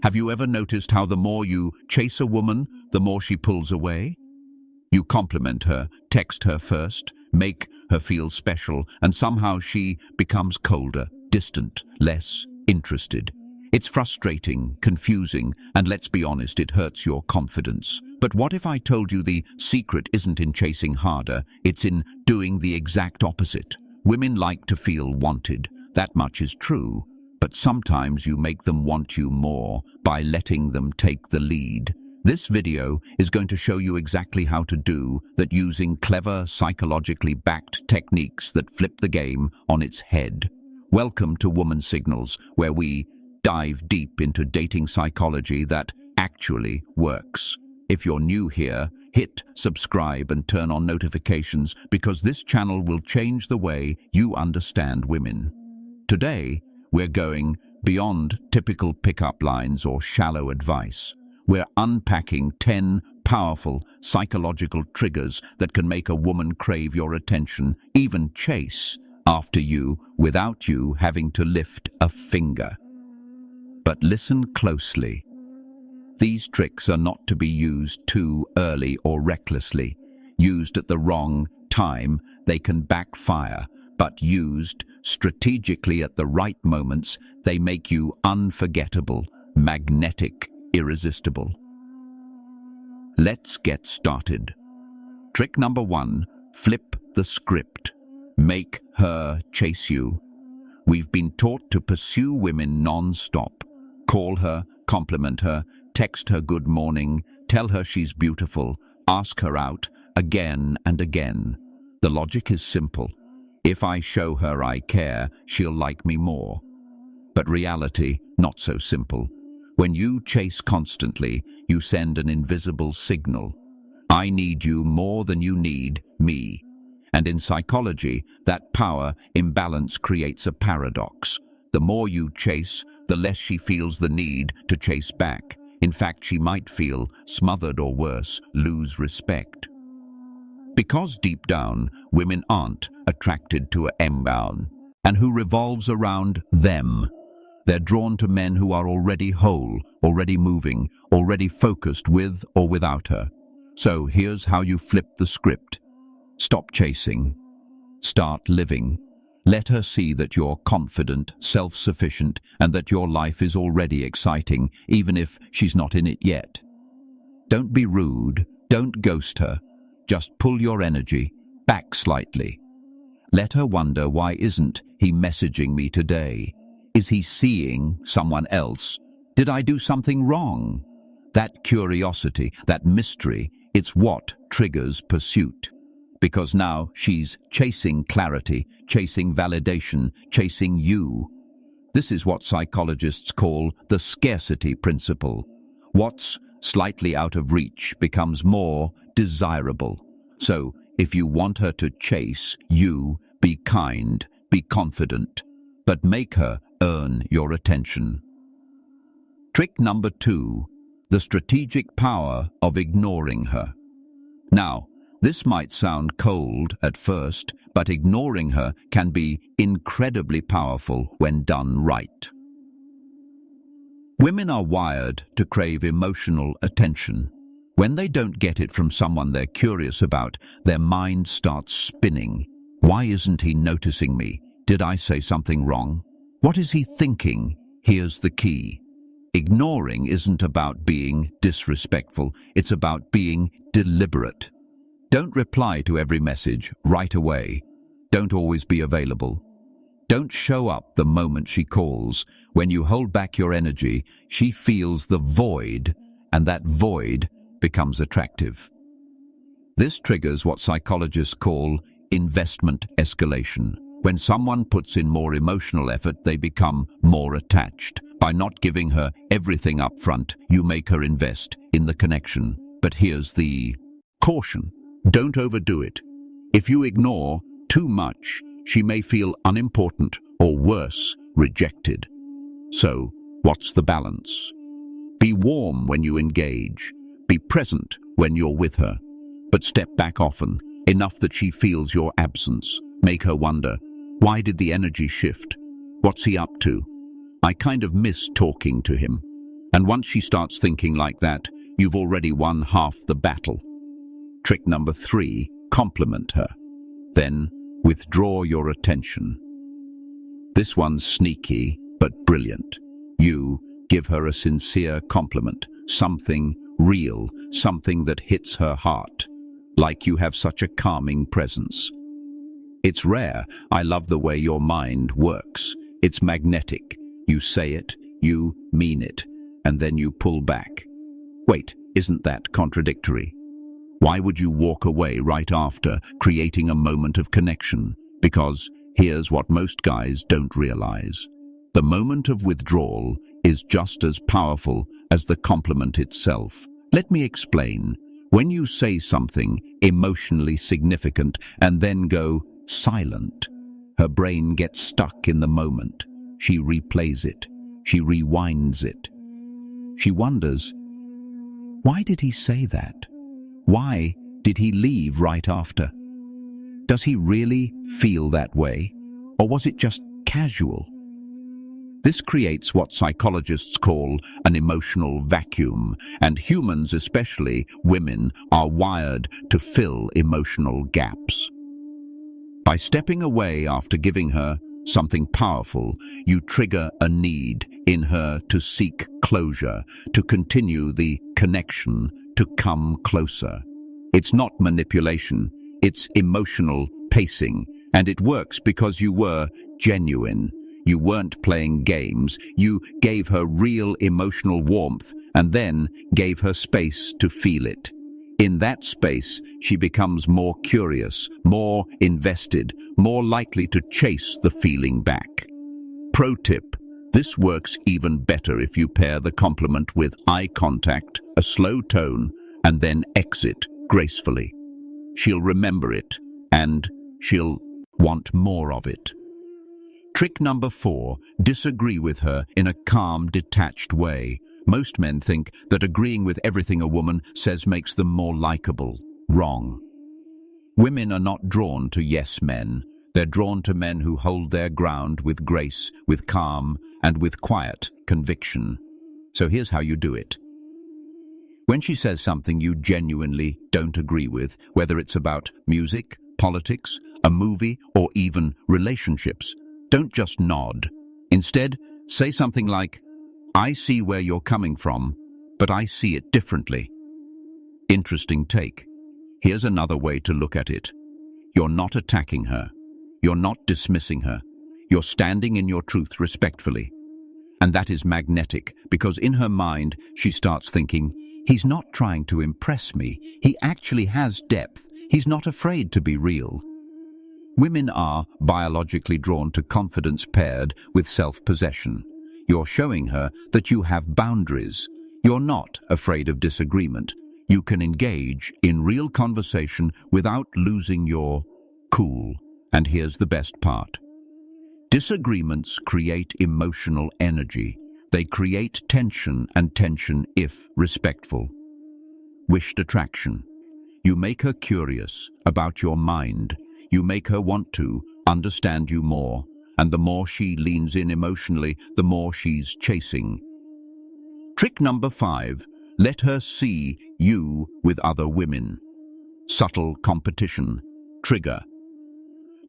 Have you ever noticed how the more you chase a woman, the more she pulls away? You compliment her, text her first, make her feel special, and somehow she becomes colder, distant, less interested. It's frustrating, confusing, and let's be honest, it hurts your confidence. But what if I told you the secret isn't in chasing harder, it's in doing the exact opposite? Women like to feel wanted. That much is true. But sometimes you make them want you more by letting them take the lead. This video is going to show you exactly how to do that using clever, psychologically backed techniques that flip the game on its head. Welcome to Woman Signals, where we dive deep into dating psychology that actually works. If you're new here, hit subscribe and turn on notifications because this channel will change the way you understand women. Today, we're going beyond typical pickup lines or shallow advice. We're unpacking 10 powerful psychological triggers that can make a woman crave your attention, even chase after you without you having to lift a finger. But listen closely. These tricks are not to be used too early or recklessly. Used at the wrong time, they can backfire, but used strategically at the right moments, they make you unforgettable, magnetic, irresistible. Let's get started. Trick number 1, flip the script. Make her chase you. We've been taught to pursue women non-stop. Call her, compliment her, text her good morning, tell her she's beautiful, ask her out again and again. The logic is simple. If I show her I care, she'll like me more. But reality, not so simple. When you chase constantly, you send an invisible signal. I need you more than you need me. And in psychology, that power imbalance creates a paradox. The more you chase, the less she feels the need to chase back. In fact, she might feel smothered or worse, lose respect. Because deep down, women aren't attracted to a man and who revolves around them. They're drawn to men who are already whole, already moving, already focused with or without her. So here's how you flip the script. Stop chasing. Start living. Let her see that you're confident, self-sufficient, and that your life is already exciting, even if she's not in it yet. Don't be rude. Don't ghost her. Just pull your energy back slightly. Let her wonder, why isn't he messaging me today? Is he seeing someone else? Did I do something wrong? That curiosity, that mystery, it's what triggers pursuit. Because now she's chasing clarity, chasing validation, chasing you. This is what psychologists call the scarcity principle. What's slightly out of reach becomes more desirable. So, if you want her to chase you, be kind, be confident, but make her earn your attention. Trick number 2, the strategic power of ignoring her. Now, this might sound cold at first, but ignoring her can be incredibly powerful when done right. Women are wired to crave emotional attention. When they don't get it from someone they're curious about, their mind starts spinning. Why isn't he noticing me? Did I say something wrong? What is he thinking? Here's the key. Ignoring isn't about being disrespectful. It's about being deliberate. Don't reply to every message right away. Don't always be available. Don't show up the moment she calls. When you hold back your energy, she feels the void, and that void becomes attractive. This triggers what psychologists call investment escalation. When someone puts in more emotional effort, they become more attached. By not giving her everything up front, you make her invest in the connection. But here's the caution. Don't overdo it. If you ignore too much, she may feel unimportant or worse, rejected. So, what's the balance? Be warm when you engage. Be present when you're with her. But step back often, enough that she feels your absence. Make her wonder, why did the energy shift? What's he up to? I kind of miss talking to him. And once she starts thinking like that, you've already won half the battle. Trick number 3, compliment her. Then withdraw your attention. This one's sneaky, but brilliant. You give her a sincere compliment, something real, something that hits her heart, like you have such a calming presence. It's rare. I love the way your mind works. It's magnetic. You say it, you mean it, and then you pull back. Wait, isn't that contradictory? Why would you walk away right after, creating a moment of connection? Because here's what most guys don't realize. The moment of withdrawal is just as powerful as the compliment itself. Let me explain. When you say something emotionally significant and then go silent, her brain gets stuck in the moment. She replays it. She rewinds it. She wonders, why did he say that? Why did he leave right after? Does he really feel that way? Or was it just casual? This creates what psychologists call an emotional vacuum, and humans, especially women, are wired to fill emotional gaps. By stepping away after giving her something powerful, you trigger a need in her to seek closure, to continue the connection, to come closer. It's not manipulation, it's emotional pacing, and it works because you were genuine. You weren't playing games. You gave her real emotional warmth and then gave her space to feel it. In that space, she becomes more curious, more invested, more likely to chase the feeling back. Pro tip: this works even better if you pair the compliment with eye contact, a slow tone, and then exit gracefully. She'll remember it, and she'll want more of it. Trick number 4, disagree with her in a calm, detached way. Most men think that agreeing with everything a woman says makes them more likable. Wrong. Women are not drawn to yes men. They're drawn to men who hold their ground with grace, with calm, and with quiet conviction. So here's how you do it. When she says something you genuinely don't agree with, whether it's about music, politics, a movie, or even relationships, don't just nod. Instead, say something like, "I see where you're coming from, but I see it differently." Interesting take. Here's another way to look at it. You're not attacking her. You're not dismissing her. You're standing in your truth respectfully. And that is magnetic, because in her mind, she starts thinking, he's not trying to impress me. He actually has depth. He's not afraid to be real. Women are biologically drawn to confidence paired with self-possession. You're showing her that you have boundaries. You're not afraid of disagreement. You can engage in real conversation without losing your cool. And here's the best part. Disagreements create emotional energy. They create tension, and tension, if respectful. Wished attraction. You make her curious about your mind. You make her want to understand you more, and the more she leans in emotionally, the more she's chasing. Trick number 5, let her see you with other women. Subtle competition. Trigger.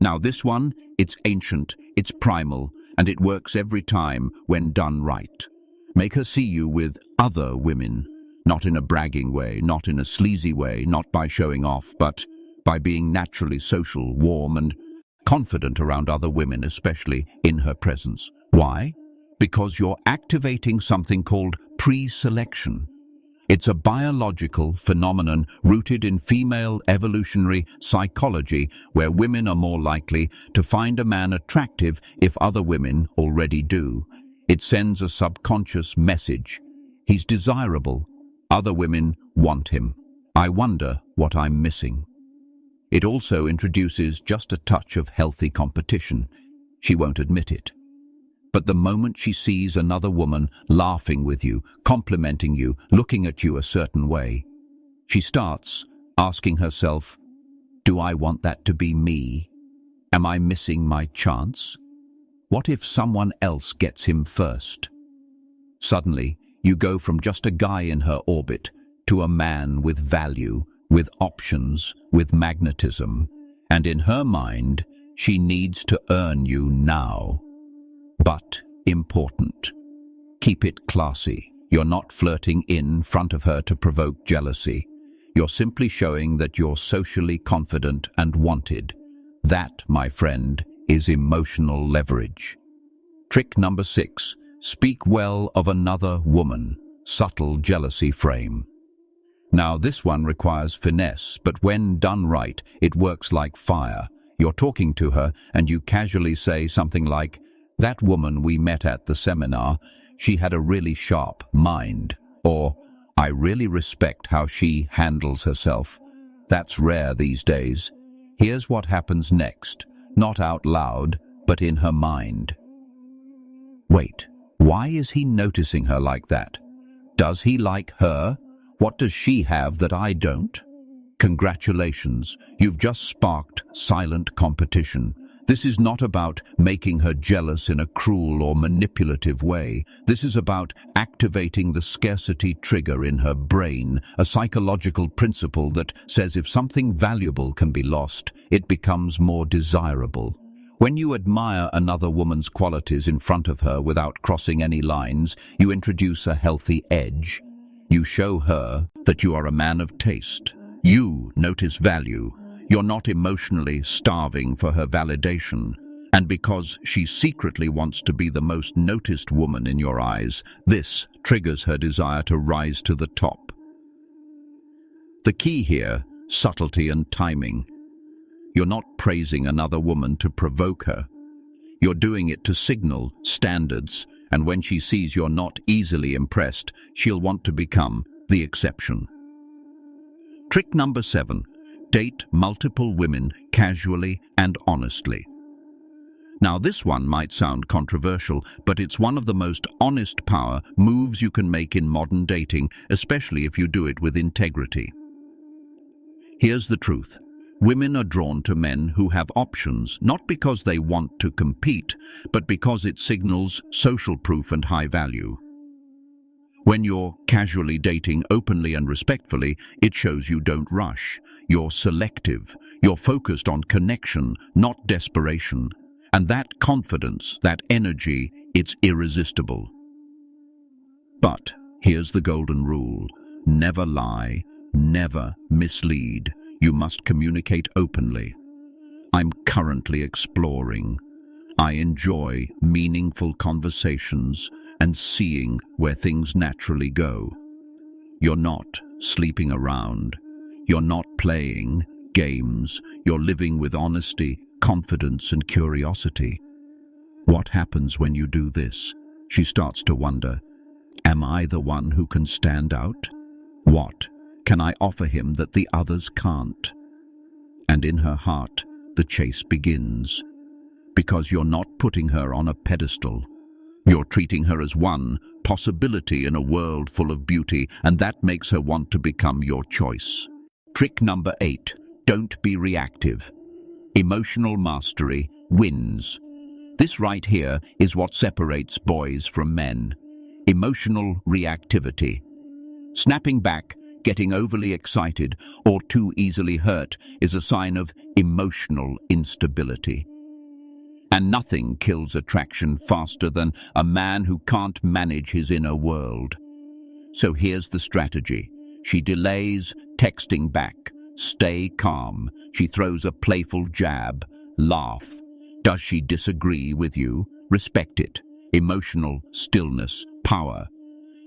Now this one, it's ancient, it's primal, and it works every time when done right. Make her see you with other women, not in a bragging way, not in a sleazy way, not by showing off, but by being naturally social, warm, and confident around other women, especially in her presence. Why? Because you're activating something called pre-selection. It's a biological phenomenon rooted in female evolutionary psychology, where women are more likely to find a man attractive if other women already do. It sends a subconscious message. He's desirable. Other women want him. I wonder what I'm missing. It also introduces just a touch of healthy competition. She won't admit it. But the moment she sees another woman laughing with you, complimenting you, looking at you a certain way, she starts asking herself, do I want that to be me? Am I missing my chance? What if someone else gets him first? Suddenly, You go from just a guy in her orbit to a man with value, with options, with magnetism. And in her mind, she needs to earn you now. But important. Keep it classy. You're not flirting in front of her to provoke jealousy. You're simply showing that you're socially confident and wanted. That, my friend, is emotional leverage. Trick number 6. Speak well of another woman. Subtle jealousy frame. Now this one requires finesse, but when done right, it works like fire. You're talking to her and you casually say something like, "That woman we met at the seminar, she had a really sharp mind." Or, "I really respect how she handles herself. That's rare these days. Here's what happens next." Not out loud, but in her mind. Wait, why is he noticing her like that? Does he like her? What does she have that I don't? Congratulations, you've just sparked silent competition. This is not about making her jealous in a cruel or manipulative way. This is about activating the scarcity trigger in her brain, a psychological principle that says if something valuable can be lost, it becomes more desirable. When you admire another woman's qualities in front of her without crossing any lines, you introduce a healthy edge. You show her that you are a man of taste. You notice value. You're not emotionally starving for her validation. And because she secretly wants to be the most noticed woman in your eyes, this triggers her desire to rise to the top. The key here, subtlety and timing. You're not praising another woman to provoke her. You're doing it to signal standards, and when she sees you're not easily impressed, she'll want to become the exception. Trick number 7. Date multiple women casually and honestly. Now this one might sound controversial, but it's one of the most honest power moves you can make in modern dating, especially if you do it with integrity. Here's the truth. Women are drawn to men who have options, not because they want to compete, but because it signals social proof and high value. When you're casually dating openly and respectfully, it shows you don't rush. You're selective. You're focused on connection, not desperation. And that confidence, that energy, it's irresistible. But here's the golden rule. Never lie, never mislead. You must communicate openly. I'm currently exploring. I enjoy meaningful conversations and seeing where things naturally go. You're not sleeping around. You're not playing games. You're living with honesty, confidence, and curiosity. What happens when you do this? She starts to wonder, am I the one who can stand out? What can I offer him that the others can't? And in her heart, the chase begins. Because you're not putting her on a pedestal. You're treating her as one possibility in a world full of beauty, and that makes her want to become your choice. Trick number 8. Don't be reactive. Emotional mastery wins. This right here is what separates boys from men. Emotional reactivity. Snapping back, getting overly excited, or too easily hurt is a sign of emotional instability. And nothing kills attraction faster than a man who can't manage his inner world. So here's the strategy. She delays texting back. Stay calm. She throws a playful jab. Laugh. Does she disagree with you? Respect it. Emotional stillness, power.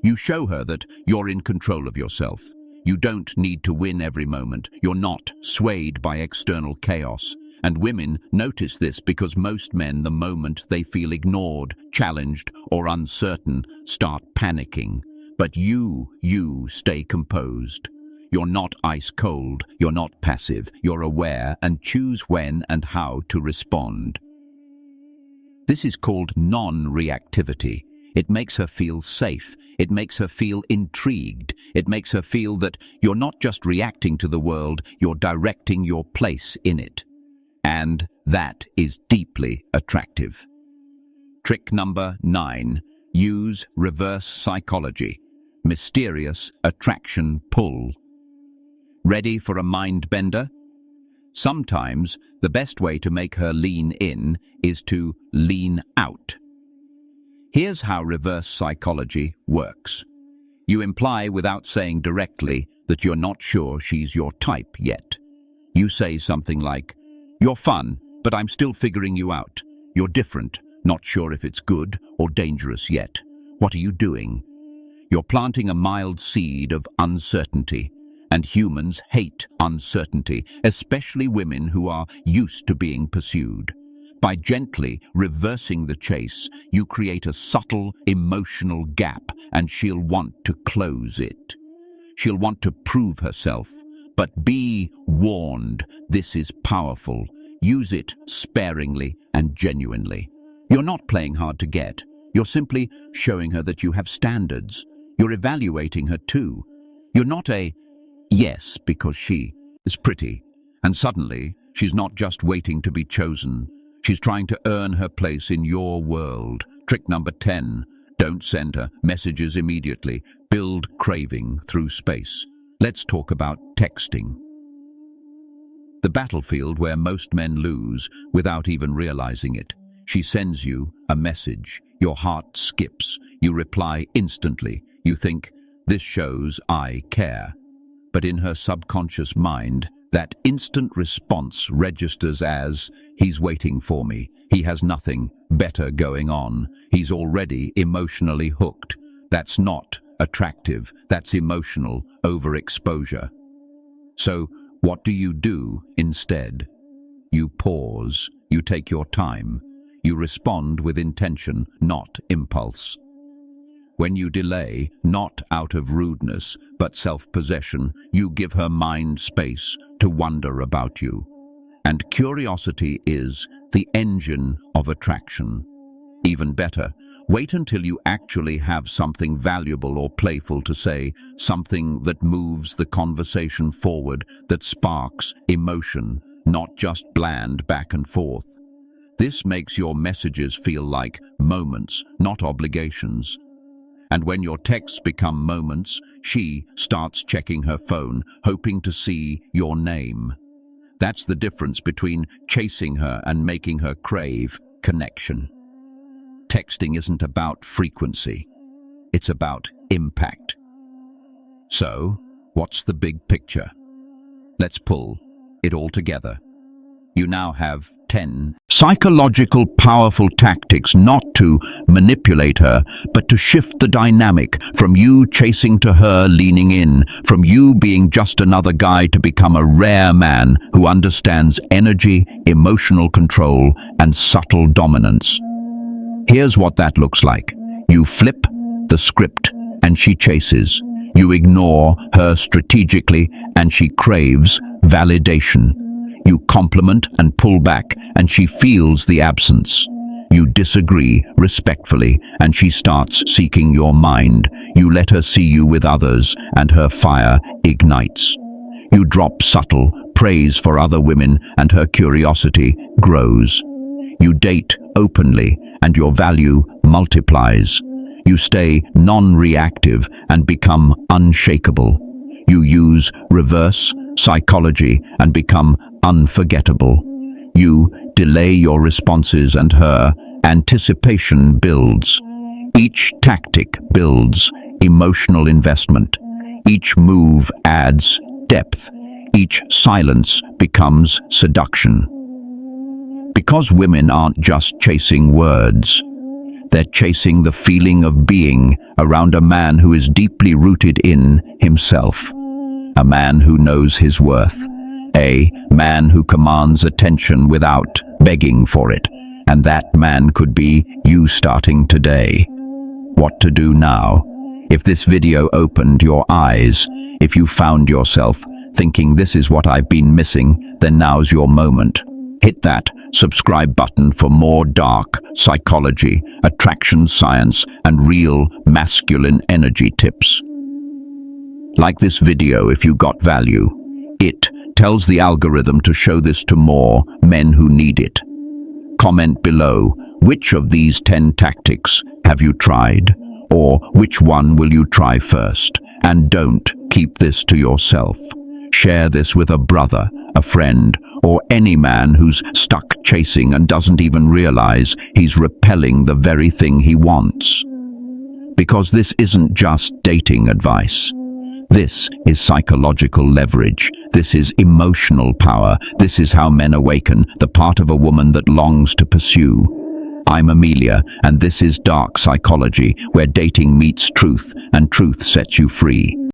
You show her that you're in control of yourself. You don't need to win every moment. You're not swayed by external chaos. And women notice this because most men, the moment they feel ignored, challenged, or uncertain, start panicking. But you stay composed. You're not ice cold, you're not passive, you're aware and choose when and how to respond. This is called non-reactivity. It makes her feel safe. It makes her feel intrigued. It makes her feel that you're not just reacting to the world, you're directing your place in it. And that is deeply attractive. Trick number 9. Use reverse psychology. mysterious attraction pull. Ready for a mind bender? Sometimes the best way to make her lean in is to lean out. Here's how reverse psychology works. You imply without saying directly that you're not sure she's your type yet. You say something like, "You're fun, but I'm still figuring you out. You're different, not sure if it's good or dangerous yet. What are you doing?" You're planting a mild seed of uncertainty, and humans hate uncertainty, especially women who are used to being pursued. By gently reversing the chase, you create a subtle emotional gap, and she'll want to close it. She'll want to prove herself, but be warned, this is powerful. Use it sparingly and genuinely. You're not playing hard to get. You're simply showing her that you have standards. You're evaluating her too. You're not a yes because she is pretty. And suddenly, she's not just waiting to be chosen. She's trying to earn her place in your world. Trick number 10. Don't send her messages immediately. Build craving through space. Let's talk about texting. The battlefield where most men lose without even realizing it. She sends you a message. Your heart skips. You reply instantly. You think, this shows I care. But in her subconscious mind, that instant response registers as, he's waiting for me. He has nothing better going on. He's already emotionally hooked. That's not attractive. That's emotional overexposure. So, what do you do instead? You pause. You take your time. You respond with intention, not impulse. When you delay, not out of rudeness, but self-possession, you give her mind space to wonder about you. And curiosity is the engine of attraction. Even better, wait until you actually have something valuable or playful to say, something that moves the conversation forward, that sparks emotion, not just bland back and forth. This makes your messages feel like moments, not obligations. And when your texts become moments, she starts checking her phone, hoping to see your name. That's the difference between chasing her and making her crave connection. Texting isn't about frequency. It's about impact. So, what's the big picture? Let's pull it all together. You now have 10 psychological powerful tactics not to manipulate her, but to shift the dynamic from you chasing to her leaning in, from you being just another guy to become a rare man who understands energy, emotional control, and subtle dominance. Here's what that looks like. You flip the script and she chases. You ignore her strategically and she craves validation. You compliment and pull back, and she feels the absence. You disagree respectfully, and she starts seeking your mind. You let her see you with others, and her fire ignites. You drop subtle praise for other women, and her curiosity grows. You date openly, and your value multiplies. You stay non-reactive and become unshakable. You use reverse psychology and become unforgettable. You delay your responses and her anticipation builds. Each tactic builds emotional investment. Each move adds depth. Each silence becomes seduction. Because women aren't just chasing words, they're chasing the feeling of being around a man who is deeply rooted in himself. A man who knows his worth. A man who commands attention without begging for it. And that man could be you starting today. What to do now? If this video opened your eyes, if you found yourself thinking this is what I've been missing, then now's your moment. Hit that subscribe button for more dark psychology, attraction science, and real masculine energy tips. Like this video if you got value. It tells the algorithm to show this to more men who need it. Comment below, which of these 10 tactics have you tried? Or which one will you try first? And don't keep this to yourself. Share this with a brother, a friend, or any man who's stuck chasing and doesn't even realize he's repelling the very thing he wants. Because this isn't just dating advice. This is psychological leverage. This is emotional power. This is how men awaken the part of a woman that longs to pursue. I'm Amelia, and this is Dark Psychology, where dating meets truth, and truth sets you free.